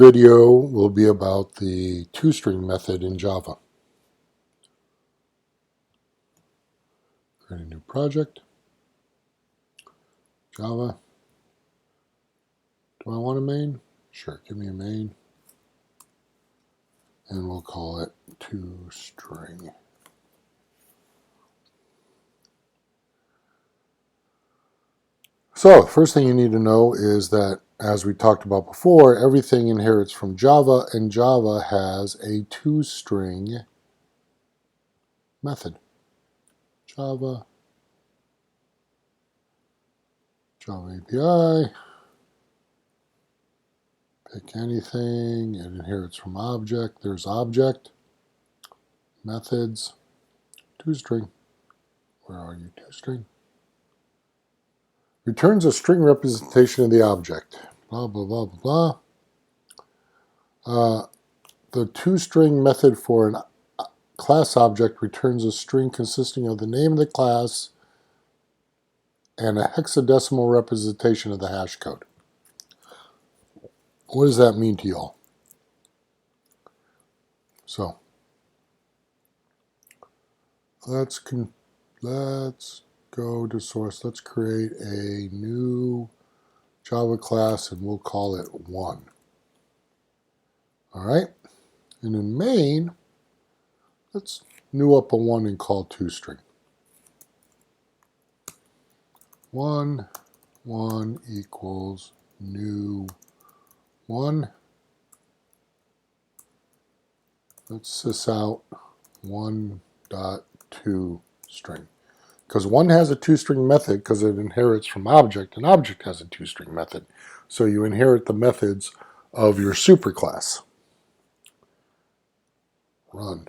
Video will be about the toString method in Java. Create a new project. Java. Do I want a main? Sure, give me a main. And we'll call it toString. So, the first thing you need to know is that, as we talked about before, everything inherits from Java, and Java has a toString method. Java API, pick anything, it inherits from object, there's object, methods, toString. Where are you, toString? Returns a string representation of the object. Blah, blah, blah, blah, blah. The toString method for an class object returns a string consisting of the name of the class and a hexadecimal representation of the hash code. What does that mean to y'all? So, let's go to source. Let's create a new Java class and we'll call it 1. All right. And in main, let's new up a 1 and call toString. 1 equals new 1. Let's sys out 1.toString. Because 1 has a toString method because it inherits from object, and object has a toString method. So you inherit the methods of your superclass. Run.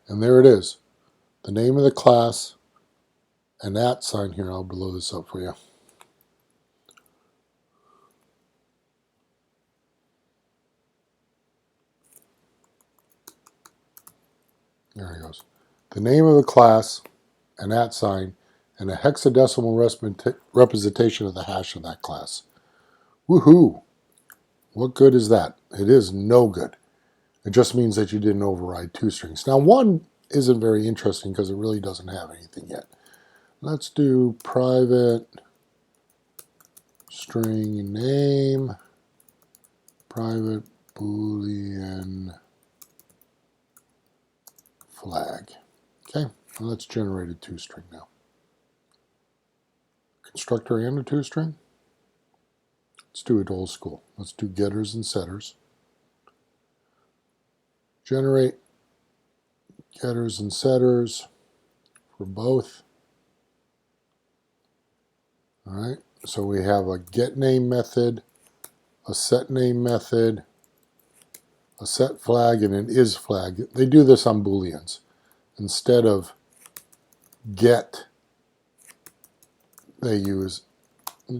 And there it is. The name of the class and that sign here. I'll blow this up for you. There it goes. The name of the class and that sign and a hexadecimal representation of the hash of that class. Woohoo! What good is that? It is no good. It just means that you didn't override toStrings. Now 1 isn't very interesting because it really doesn't have anything yet. Let's do private string name, private boolean flag. Okay, well, let's generate a toString now. Constructor and a toString. Let's do it old school. Let's do getters and setters. Generate getters and setters for both. All right, so we have a getName method, a setName method, a set flag, and an is flag. They do this on Booleans. Instead of get, they use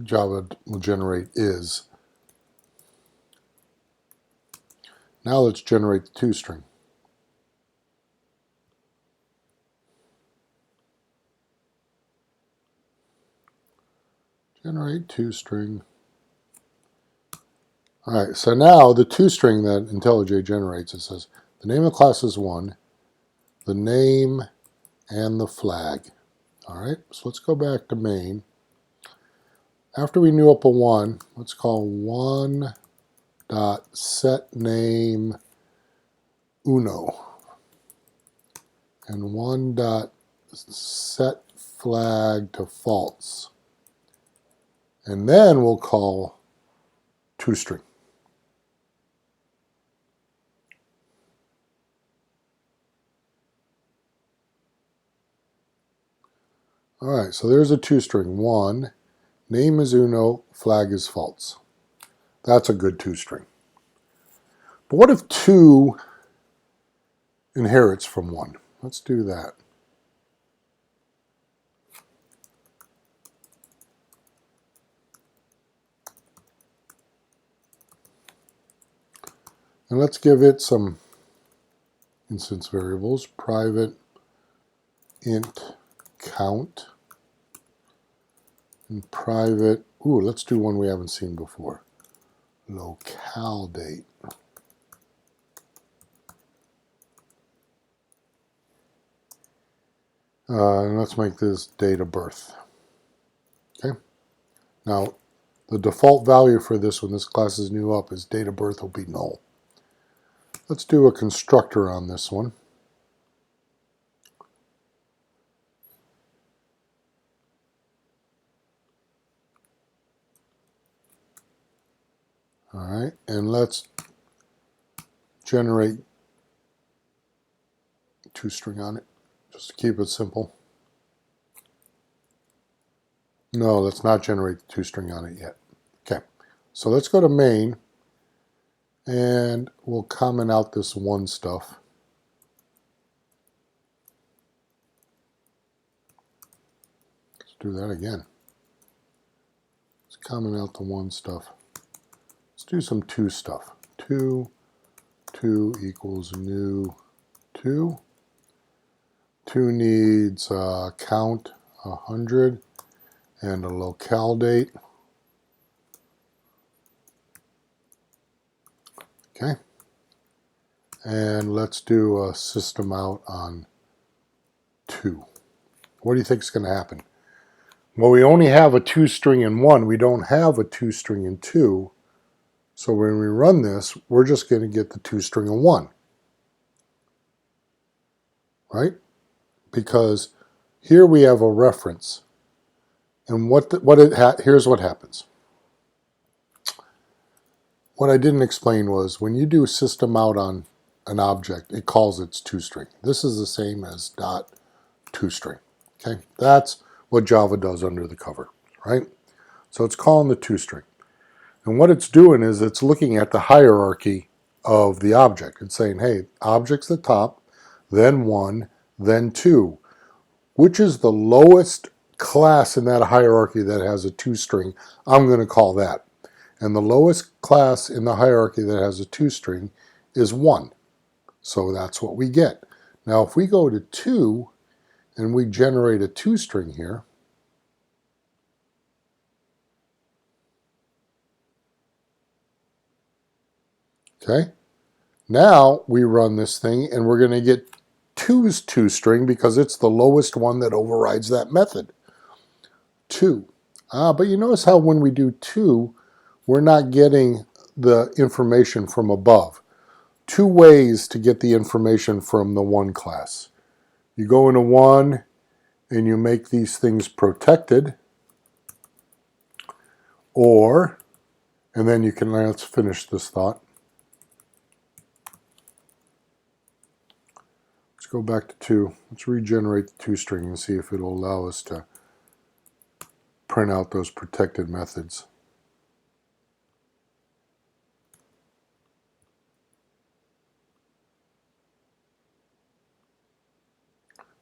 Java will generate is. Now let's generate the toString. Generate toString. All right, so now the toString that IntelliJ generates, it says the name of the class is 1, the name, and the flag. All right, so let's go back to main. After we new up a 1, let's call 1.setName uno and 1.setFlag to false. And then we'll call toString. All right, so there's a toString. 1, name is uno, flag is false. That's a good toString. But what if 2 inherits from 1? Let's do that. And let's give it some instance variables. Private int count, and private, ooh, let's do one we haven't seen before, locale date. And let's make this date of birth. Okay. Now, the default value for this when this class is new up is date of birth will be null. Let's do a constructor on this one. All right, and let's generate toString on it, just to keep it simple. No, let's not generate the toString on it yet. Okay, so let's go to main, and we'll comment out this one stuff. Let's do that again. Let's comment out the one stuff. Let's do some to stuff. To equals new to. To needs count 100 and a locale date. Okay. And let's do a system out on 2. What do you think is going to happen? Well, we only have a toString in 1. We don't have a toString in 2. So when we run this, we're just going to get the toString in 1. Right? Because here we have a reference. And here's what happens. What I didn't explain was when you do system out on an object, it calls its toString. This is the same as .toString. Okay? That's what Java does under the cover, right? So it's calling the toString. And what it's doing is it's looking at the hierarchy of the object. It's saying, hey, object's the top, then 1, then 2. Which is the lowest class in that hierarchy that has a toString? I'm going to call that. And the lowest class in the hierarchy that has a toString is 1. So that's what we get. Now if we go to 2 and we generate a toString here, okay, now we run this thing and we're going to get 2's toString because it's the lowest one that overrides that method. 2. But you notice how when we do 2, we're not getting the information from above. 2 ways to get the information from the 1 class. You go into 1 and you make these things protected, or, and then you can, let's finish this thought. Let's go back to 2. Let's regenerate the toString and see if it'll allow us to print out those protected methods.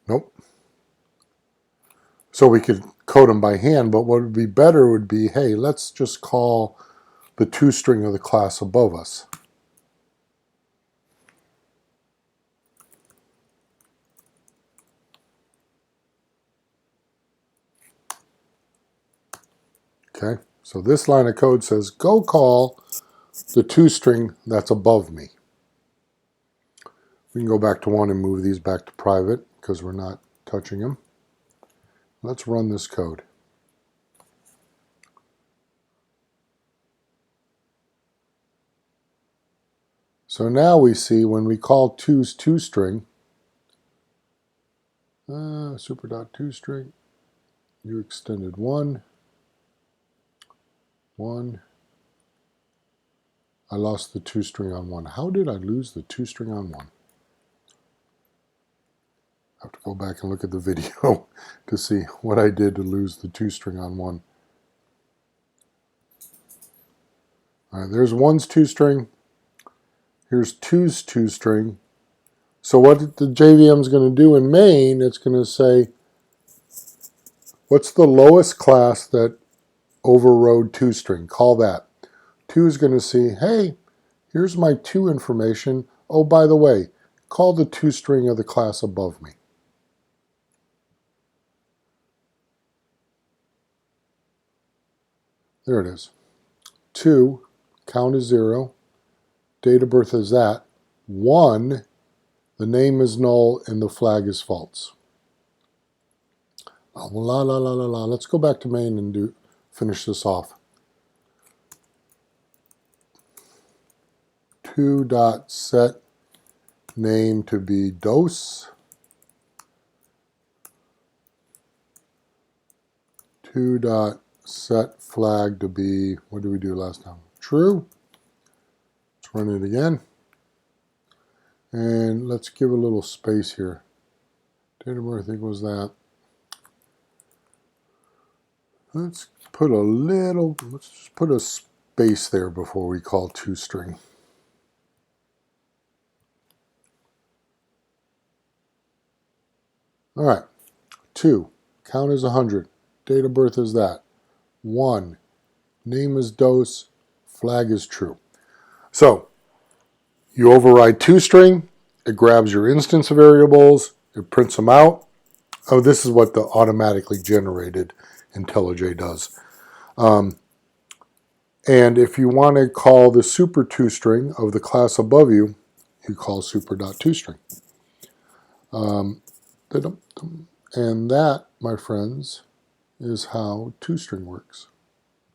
Nope. So we could code them by hand, but what would be better would be, hey, let's just call the toString of the class above us. Okay, so this line of code says, go call the toString that's above me. We can go back to 1 and move these back to private because we're not touching them. Let's run this code. So now we see when we call 2's toString, super.toString, you extended 1, 1. I lost the toString on 1. How did I lose the toString on 1? I have to go back and look at the video to see what I did to lose the toString on 1. All right, there's 1's toString. Here's 2's toString. So what the JVM is going to do in main, it's going to say, what's the lowest class that overrode toString? Call that. 2 is going to see, hey, here's my 2 information. Oh, by the way, call the toString of the class above me. There it is. 2, count is 0, date of birth is that. 1, the name is null and the flag is false. La la la la la. Let's go back to main and finish this off. 2.set name to be dos. 2.set flag to be, what did we do last time? True. Let's run it again. And let's give a little space here. Date of birth equals that. Let's just put a space there before we call toString. All right, 2, count is 100, date of birth is that. 1, name is dos, flag is true. So you override toString, it grabs your instance variables, it prints them out. Oh, this is what the automatically generated IntelliJ does. And if you want to call the super toString of the class above you, you call super.toString. And that, my friends, is how toString works.